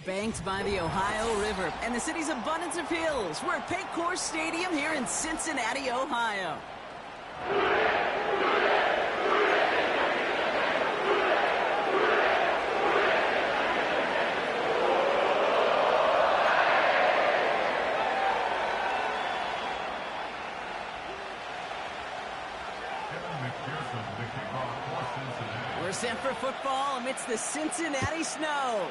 Banked by the Ohio River and the city's abundance of hills. We're at Paycor Stadium here in Cincinnati, Ohio. We're set for football amidst the Cincinnati snow.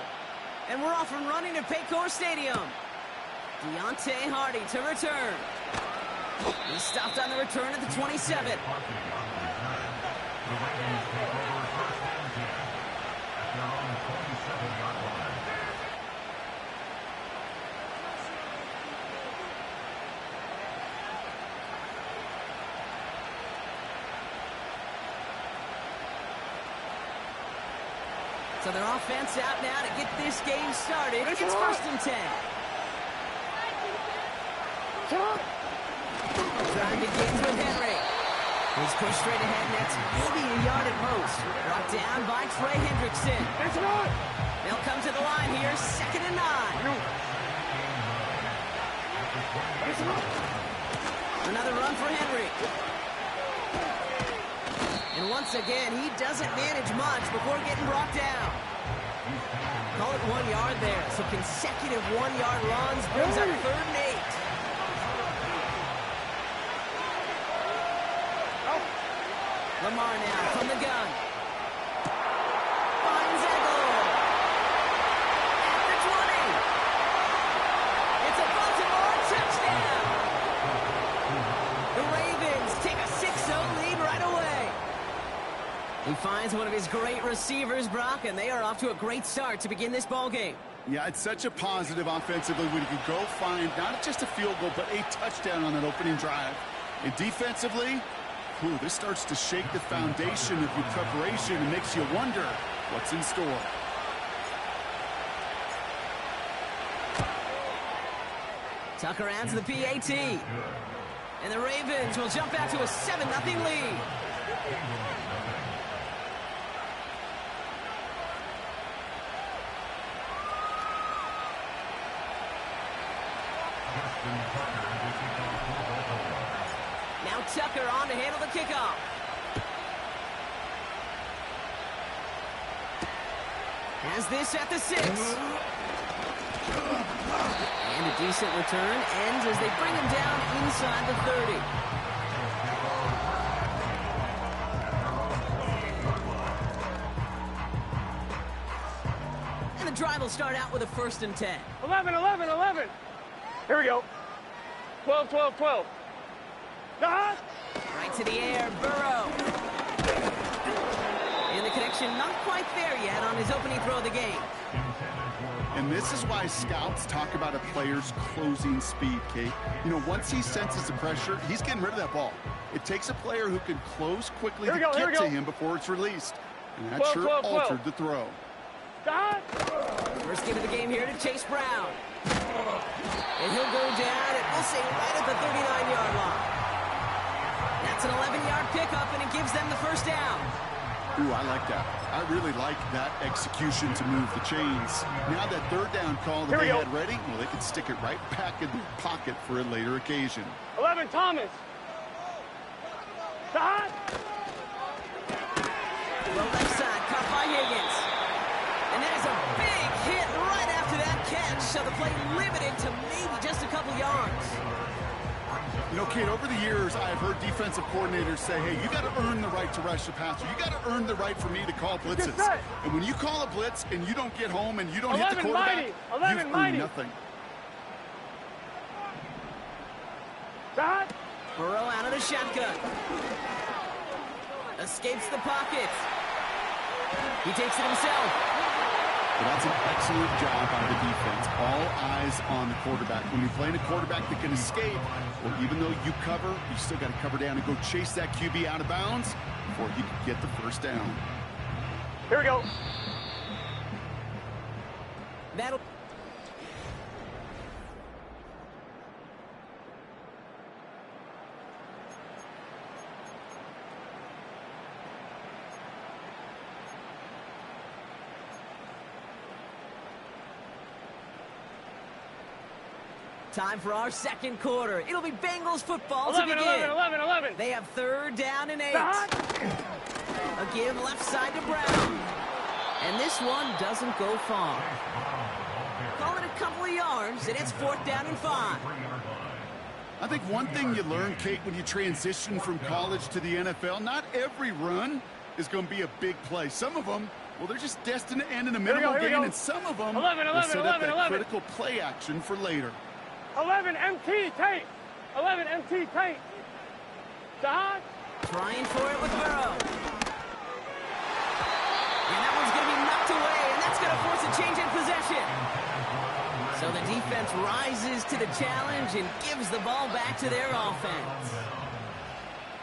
And we're off and running at Paycor Stadium. Deontay Hardy to return. He's stopped on the return at the 27. So their offense out now to get this game started. It's 1st and 10. Trying begins with Henry. He's pushed straight ahead, and that's maybe a yard at most. Brought down by Trey Hendrickson. They'll come to the line here, 2nd and 9. Another run for Henry. And once again, he doesn't manage much before getting brought down. Call it 1 yard there. So consecutive 1-yard runs brings up 3rd and 8. Lamar now from the gun. Finds Eglor. At the 20. It's a Baltimore touchdown. The Ravens take a 6-0 lead right away. He finds one of his great receivers, Brock, and they are off to a great start to begin this ball game. Yeah, it's such a positive offensively when you can go find not just a field goal, but a touchdown on that opening drive. And defensively, this starts to shake the foundation of your preparation and makes you wonder what's in store. Tucker adds the PAT. And the Ravens will jump out to a 7-0 lead. Now Tucker on to handle the kickoff. Has this at the 6. And a decent return ends as they bring him down inside the 30. And the drive will start out with a 1st and 10. 11, 11, 11. Here we go. 12, 12, 12. Right to the air, Burrow. And the connection not quite there yet on his opening throw of the game. And this is why scouts talk about a player's closing speed, Kate. You know, once he senses the pressure, he's getting rid of that ball. It takes a player who can close quickly to get to him before it's released. And that 12, sure 12, 12. altered the throw. First give of the game here to Chase Brown. And he'll go down, and we'll say right at the 39-yard line. That's an 11-yard pickup, and it gives them the 1st down. Ooh, I like that. I really like that execution to move the chains. Now that 3rd down call that they had ready, well, they can stick it right back in their pocket for a later occasion. 11, Thomas. Low left side, caught by Higgins. And that is a big hit right after that catch, so the play limited to maybe just a couple yards. You know, Kate, over the years, I've heard defensive coordinators say, hey, you got to earn the right to rush the passer. You got to earn the right for me to call blitzes. And when you call a blitz and you don't get home and you don't hit the quarterback, you've earned nothing. Burrow out of the shotgun. Escapes the pocket. He takes it himself. But that's an excellent job by the defense. All eyes on the quarterback. When you're playing a quarterback that can escape, well, even though you cover, you still got to cover down and go chase that QB out of bounds before he can get the 1st down. Here we go. That'll... Time for our second quarter. It'll be Bengals football 11, to begin. 11. They have 3rd down and 8. Stop. A give left side to Brown. And this one doesn't go far. Call it a couple of yards, and it's 4th down and 5. I think one thing you learn, Kate, when you transition from college to the NFL, not every run is going to be a big play. Some of them, well, they're just destined to end in a minimal gain, and some of them will set up that critical play action for later. 11 MT Tate. 11 MT Tate. Stop. Trying for it with Burrow. And that one's going to be knocked away, and that's going to force a change in possession. So the defense rises to the challenge and gives the ball back to their offense.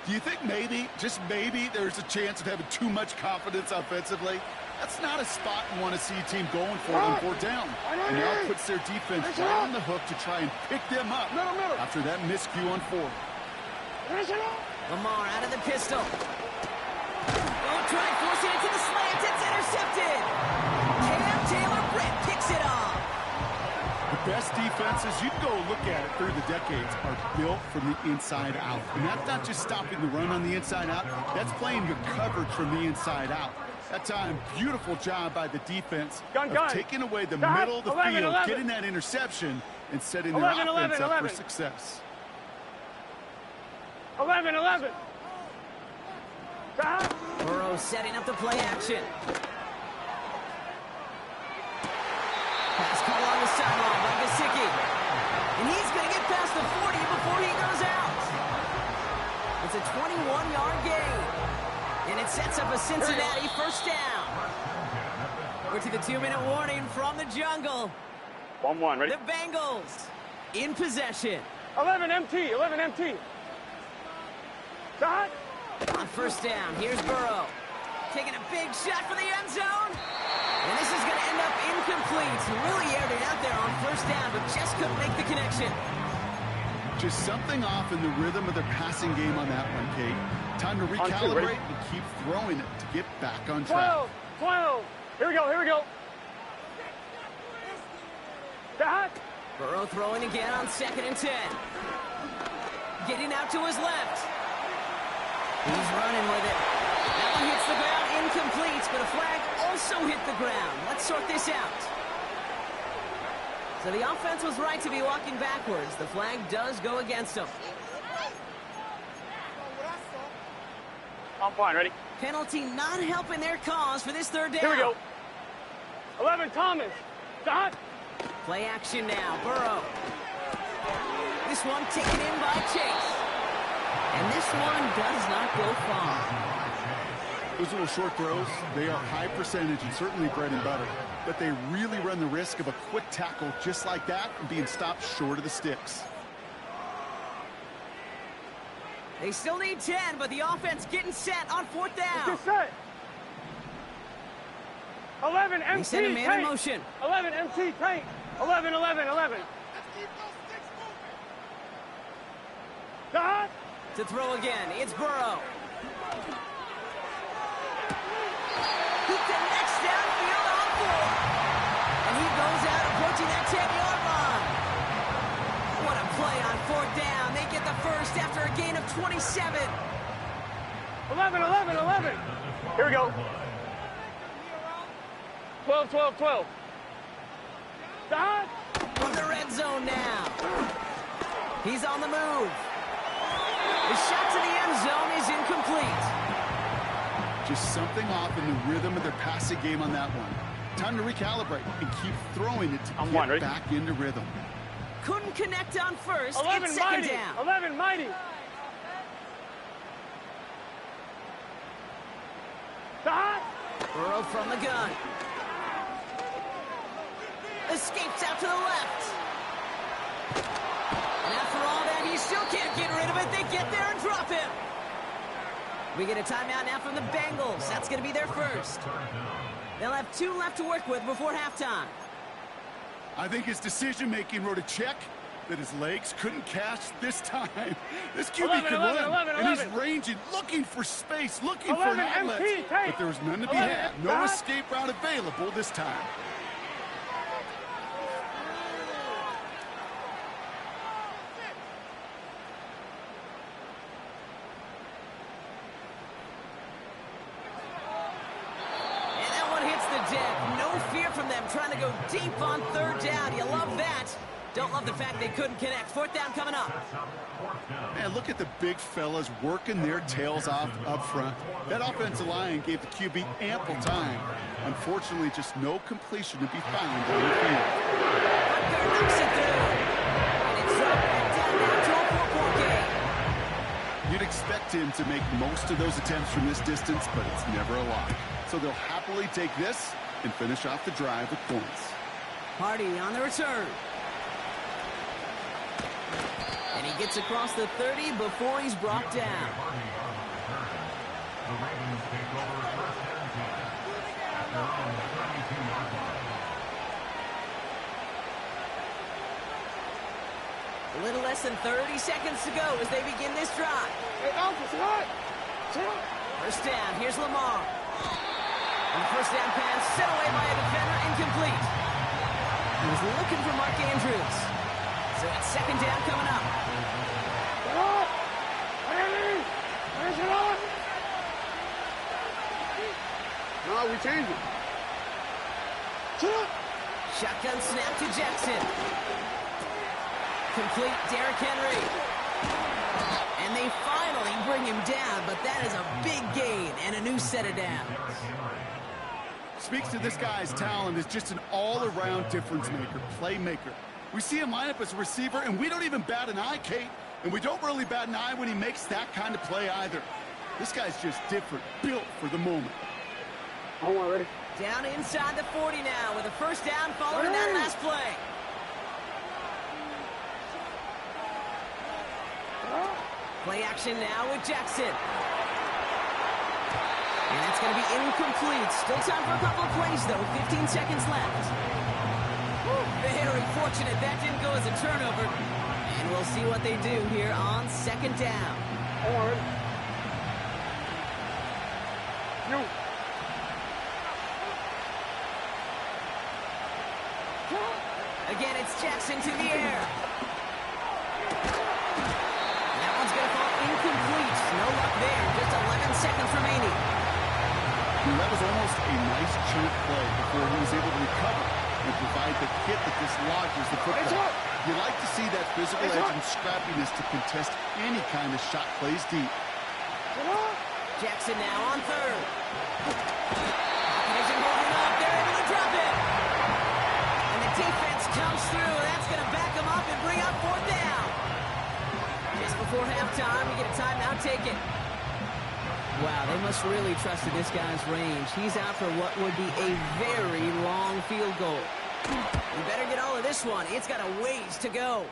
Do you think maybe, just maybe, there's a chance of having too much confidence offensively? That's not a spot you want to see a team going for on 4th down. And now it puts their defense right on the hook to try and pick them up after that miscue on 4th. Lamar out of the pistol. Oh, trying forcing it to the slant. It's intercepted. Cam Taylor-Britt picks it off. The best defenses, you can go look at it through the decades, are built from the inside out. And that's not just stopping the run on the inside out. That's playing your coverage from the inside out. That time, beautiful job by the defense of taking away the middle of the field, getting that interception, and setting their offense up for success. 11. Stop. Burrow setting up the play action. Pass call on the sideline by Gesicki. And he's going to get past the 40 before he goes out. It's a 21-yard gain. And it sets up a Cincinnati 1st down. We're to the 2-minute warning from the jungle. 1-1, ready? The Bengals in possession. 11 MT. Stop. On 1st down, here's Burrow. Taking a big shot for the end zone. And this is going to end up incomplete. Really aired it out there on 1st down, but just couldn't make the connection. Just something off in the rhythm of their passing game on that one, Kate. Time to recalibrate and keep throwing it to get back on track. 12. Here we go. Stop. Burrow throwing again on 2nd and 10. Getting out to his left. He's running with it. That one hits the ground, incomplete, but a flag also hit the ground. Let's sort this out. So the offense was right to be walking backwards. The flag does go against them. I'm fine, ready? Penalty not helping their cause for this 3rd down. Here we go. 11 Thomas. Stop. Play action now. Burrow. This one taken in by Chase. And this one does not go far. Those little short throws, they are high percentage and certainly bread and butter. But they really run the risk of a quick tackle just like that and being stopped short of the sticks. They still need 10, but the offense getting set on 4th down. Get set. 11 MT. They send a man in motion. 11 MT tank. 11. Stop. To throw again, it's Burrow. He connects downfield on 4. And he goes out approaching that 10-yard line. What a play on 4th down. They get the first after a gain of 27. 11. Here we go. 12. Stop. From the red zone now. He's on the move. The shot to the end zone is incomplete. Just something off in the rhythm of their passing game on that one. Time to recalibrate and keep throwing it to get back into rhythm. Couldn't connect on 1st. 11 it's 2nd mighty. down. 11 mighty. Stop. Burrow from the gun. Escapes out to the left. And after all that, he still can't get rid of it. They get there and drop him. We get a timeout now from the Bengals. That's going to be their first. They'll have 2 left to work with before halftime. I think his decision-making wrote a check that his legs couldn't catch this time. This QB can run, and he's ranging, looking for space, looking for an outlet. But there was none to be had. No escape route available this time. them, trying to go deep on third down. You love that. Don't love the fact they couldn't connect. Fourth down coming up. Man, look at the big fellas working their tails off up front. That offensive line gave the QB ample time. Unfortunately, just no completion to be found on the field. Butker knocks it through. And it's dropped back down now to a 4-point game. You'd expect him to make most of those attempts from this distance, but it's never a lot. So they'll happily take this and finish off the drive with points. Hardy on the return. And he gets across the 30 before he's brought down. A little less than 30 seconds to go as they begin this drive. Hey, Alpha, what? First down, here's Lamar. And the first down pass set away by a defender, incomplete. He was looking for Mark Andrews. So it's second down coming up. No, we changed it. Shotgun snap to Jackson. Complete Derrick Henry. And they finally bring him down, but that is a big gain and a new set of downs. Speaks to this guy's talent as just an all-around difference maker, playmaker. We see him line up as a receiver, and we don't even bat an eye, Kate. And we don't really bat an eye when he makes that kind of play either. This guy's just different, built for the moment. Hold on, ready? Down inside the 40 now with a first down following that last play. Play action now with Jackson. And that's going to be incomplete. Still time for a couple of plays, though. 15 seconds left. Very fortunate that didn't go as a turnover. And we'll see what they do here on second down. Hold on, ready? No. Again, it's Jackson to the air. That one's going to fall incomplete. No luck there. Just 11 seconds remaining. That was almost a nice chunk play before he was able to recover and provide the hit that dislodges the football. You like to see that physical edge and scrappiness to contest any kind of shot plays deep. Jackson now on third. Isn't holding up. They're able to drop it. And the defense comes through. That's going to back them up and bring up fourth down. Just before halftime, we get a timeout taken. Wow, they must really trust in this guy's range. He's out for what would be a very long field goal. We better get all of this one. It's got a ways to go.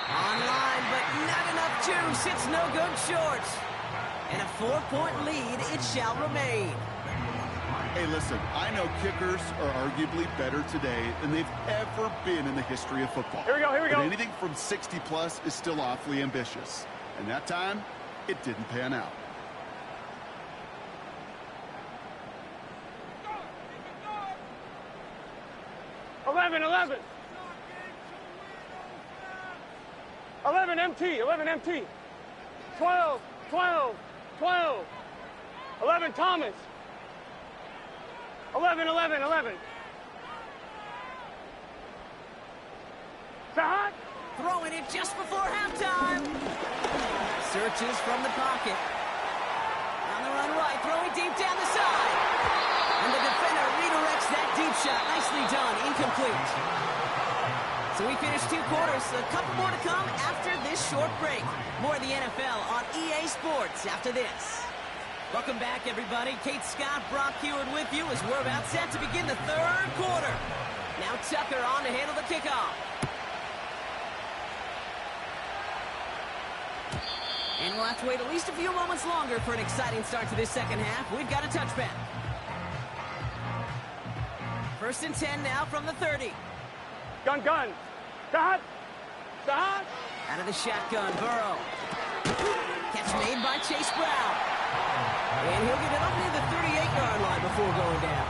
Online, but not enough juice. It's no good short. And a 4-point lead, it shall remain. Hey, listen, I know kickers are arguably better today than they've ever been in the history of football. Here we go, here we go. But anything from 60-plus is still awfully ambitious. And that time, it didn't pan out. Eleven MT. 12. 11 Thomas. 11. Sahad. Throwing it just before halftime. Searches from the pocket. On the run right, throwing deep down the side. And the defender redirects that deep shot. Nicely done, incomplete. So we finished 2 quarters. A couple more to come after this short break. More of the NFL on EA Sports after this. Welcome back, everybody. Kate Scott, Brock Heward with you as we're about set to begin the third quarter. Now Tucker on to handle the kickoff. And we'll have to wait at least a few moments longer for an exciting start to this second half. We've got a touchback. First and 10 now from the 30. Gun. Sahad. Out of the shotgun, Burrow. Catch made by Chase Brown. And he'll get it up near the 38-yard line before going down.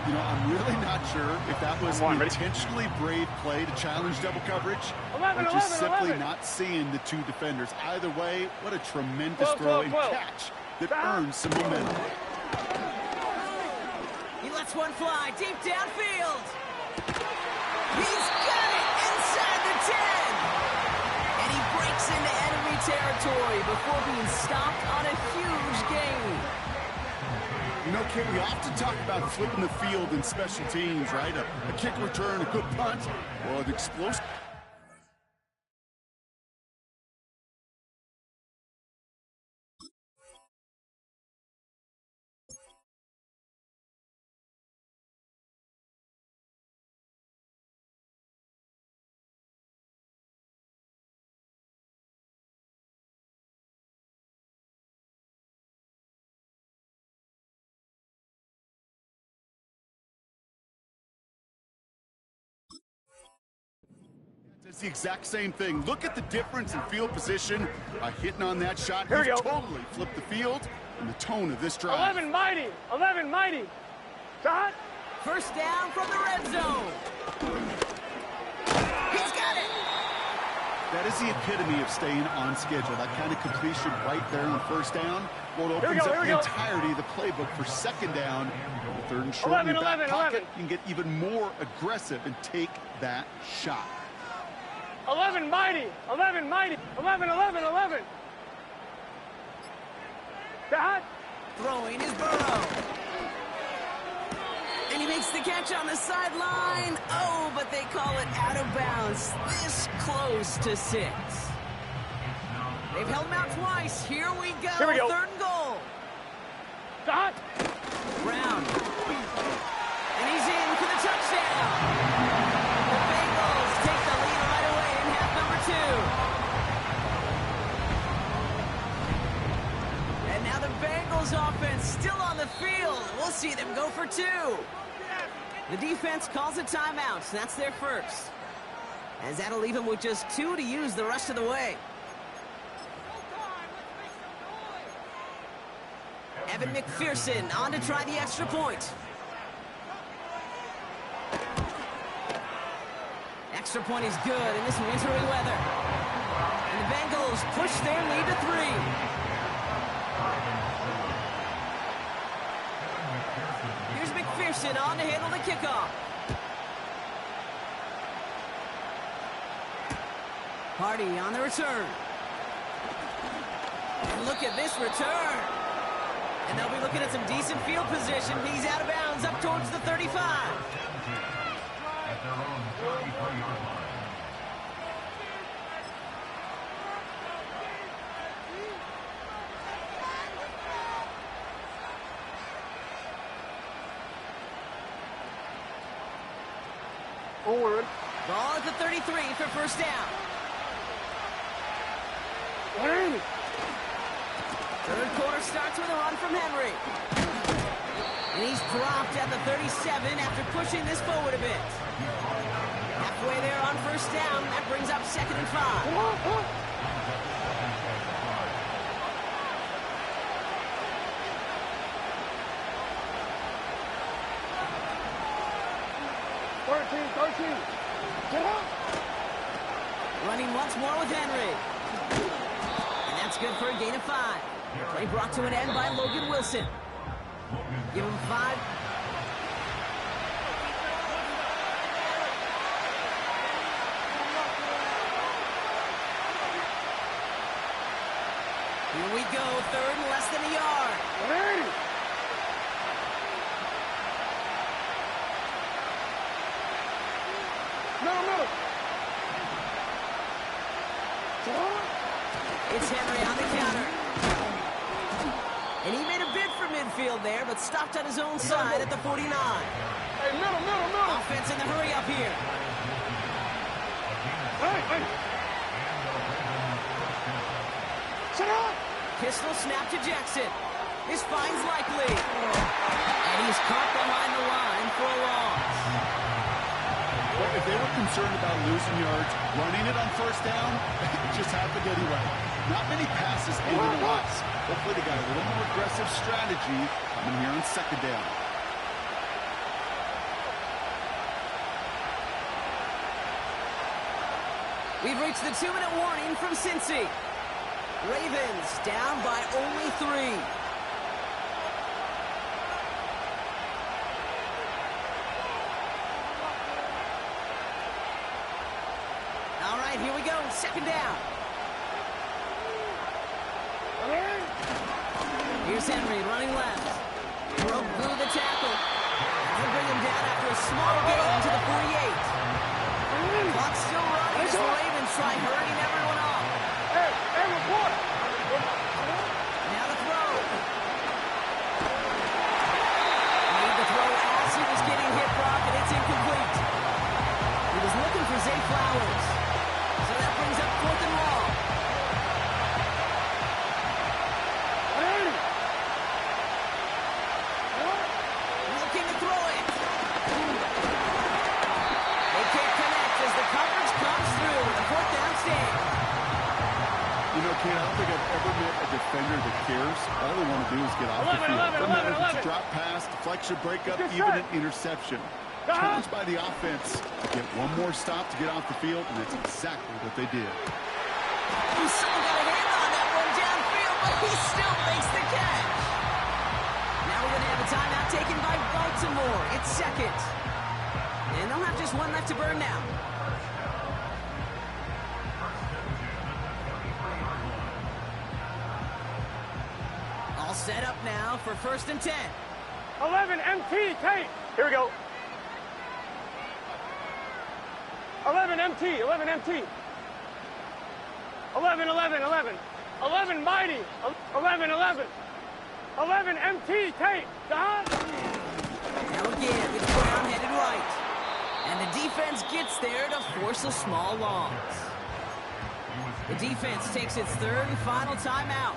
You know, I'm really not sure if that was an intentionally brave play to challenge double coverage or just simply not seeing the 2 defenders. Either way, what a tremendous throw and catch that earns some momentum. He lets lets one fly deep downfield. He's got it inside the 10. And he breaks into enemy territory before being stopped on a huge gain. You know, Kid, we often talk about flipping the field in special teams, right? A kick return, a good punt, well, an explosive. It's the exact same thing. Look at the difference in field position by hitting on that shot. Here we go. Totally flipped the field and the tone of this drive. 11 mighty. 11 mighty. Shot. First down from the red zone. He's got it. That is the epitome of staying on schedule. That kind of completion right there on first down. Well, it opens up the entirety of the playbook for second down. Third and short in your back pocket. You can get even more aggressive and take that shot. 11 mighty. 11 mighty. 11, 11, 11. Shot. Throwing is Burrow. And he makes the catch on the sideline. Oh, but they call it out of bounds. This close to 6. They've held him out twice. Here we go. Here we go. Third and goal. Shot. Brown. And he's in for the touchdown. The Bengals take the lead right away in half number 2. And now the Bengals offense still on the field. We'll see them go for 2. The defense calls a timeout. That's their first. As that'll leave them with just 2 to use the rest of the way. Evan McPherson on to try the extra point. Extra point is good in this wintry weather. And the Bengals push their lead to 3. Here's McPherson on to handle the kickoff. Hardy on the return. And look at this return. And they'll be looking at some decent field position. He's out of bounds up towards the 35. Forward. Ball at the 33 for first down. Wait. Third quarter starts with a run from Henry. And he's dropped at the 37 after pushing this forward a bit. Halfway there on first down. That brings up 2nd and 5. Get up. Running once more with Henry. And that's good for a gain of 5. Play brought to an end by Logan Wilson. Give him 5. Here we go, 3rd and less than a yard. Ready. Middle. It's Henry on the counter. And he made a bid for midfield there, but stopped on his own side at the 49. Hey, middle. Offense in the hurry up here. Hey. Sit up. Pistol snap to Jackson. His fine's likely. And he's caught behind the line for a loss. Well, if they were concerned about losing yards, running it on first down, it just happened anyway. Not many passes ended in loss. Hopefully they got a little more aggressive strategy coming here on second down. We've reached the 2-minute warning from Cincy. Ravens down by only 3. right, here we go. Second down. Here's Henry running left. Broke through the tackle. They'll bring him down after a small gain to the 48. Clock still running as the Ravens try hurrying everyone off. Hey, report. Now the throw. Made the throw as he was getting hit, Brock, and it's incomplete. He was looking for Zay Flowers. So that brings up 4th and long. Looking to throw it. They can't connect as the coverage comes through with a 4th down stand. You know, Kate, I don't think I've ever met a defender that cares. All they want to do is get off the field. Doesn't matter if it's a drop pass, deflection, breakup, even an interception. Challenged by the offense to get one more stop to get off the field, and that's exactly what they did. Someone got a hand on that one downfield, but he still makes the catch. Now we're going to have a timeout taken by Baltimore. It's second. And they'll have just one left to burn now. All set up now for 1st and 10. 11 MT, Tate. Here we go. 11 MT, 11 MT. 11, 11, 11. 11 Mighty. 11, 11. 11 MT, Tate. Now again with Brown headed right. And the defense gets there to force a small loss. The defense takes its 3rd and final timeout.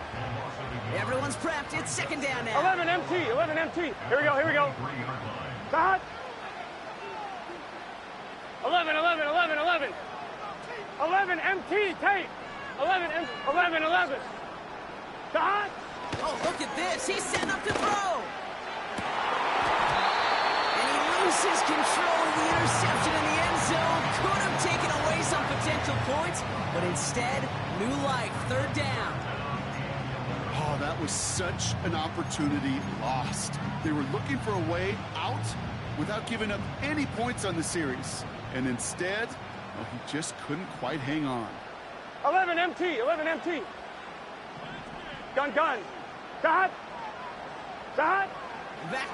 Everyone's prepped. It's 2nd down now. 11 MT, 11 MT. Here we go, here we go. Dot. 11, 11, 11, 11. 11 MT, Tate. 11, 11. Dot. Oh, look at this. He's setting up to throw. And he loses control of the interception in the end zone. Could have taken away some potential points, but instead, new life. 3rd down. Oh, that was such an opportunity lost. They were looking for a way out without giving up any points on the series. And instead, well, he just couldn't quite hang on. 11 MT, 11 MT. Gun. Dot. Back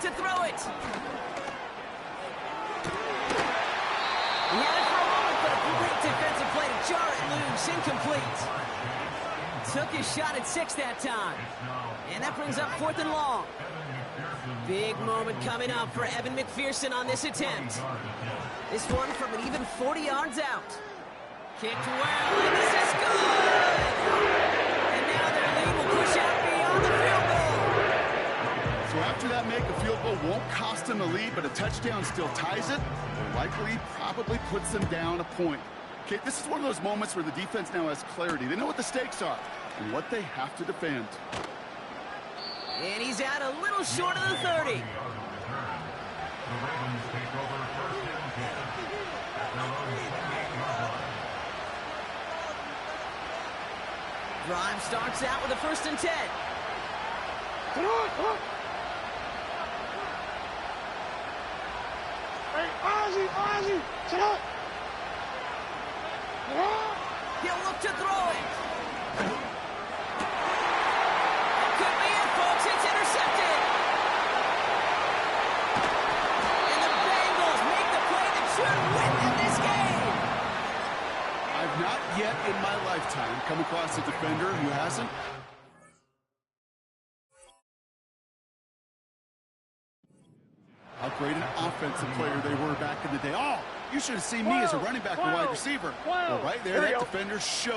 to throw it. He had it for a moment, but a great defensive play to jar it loose. Incomplete. Took his shot at 6 that time. And that brings up 4th and long. Big moment coming up for Evan McPherson on this attempt. This one from an even 40 yards out. Kicked well, and this is good! And now their lead will push out beyond the field goal. So after that make, a field goal won't cost them the lead, but a touchdown still ties it, or likely probably puts them down a point. Okay, this is one of those moments where the defense now has clarity. They know what the stakes are and what they have to defend. And he's out a little short of the 30. Drive starts out with a 1st and 10. Come on. Hey, Ozzy, sit up. He'll look to throw it. Could be it, folks. It's intercepted. And the Bengals make the play that should win them this game. I've not yet in my lifetime come across a defender who hasn't. How great an offensive player they were back in the day. Oh, you should have seen me as a running back or wide receiver. Well, right there, that defender showed.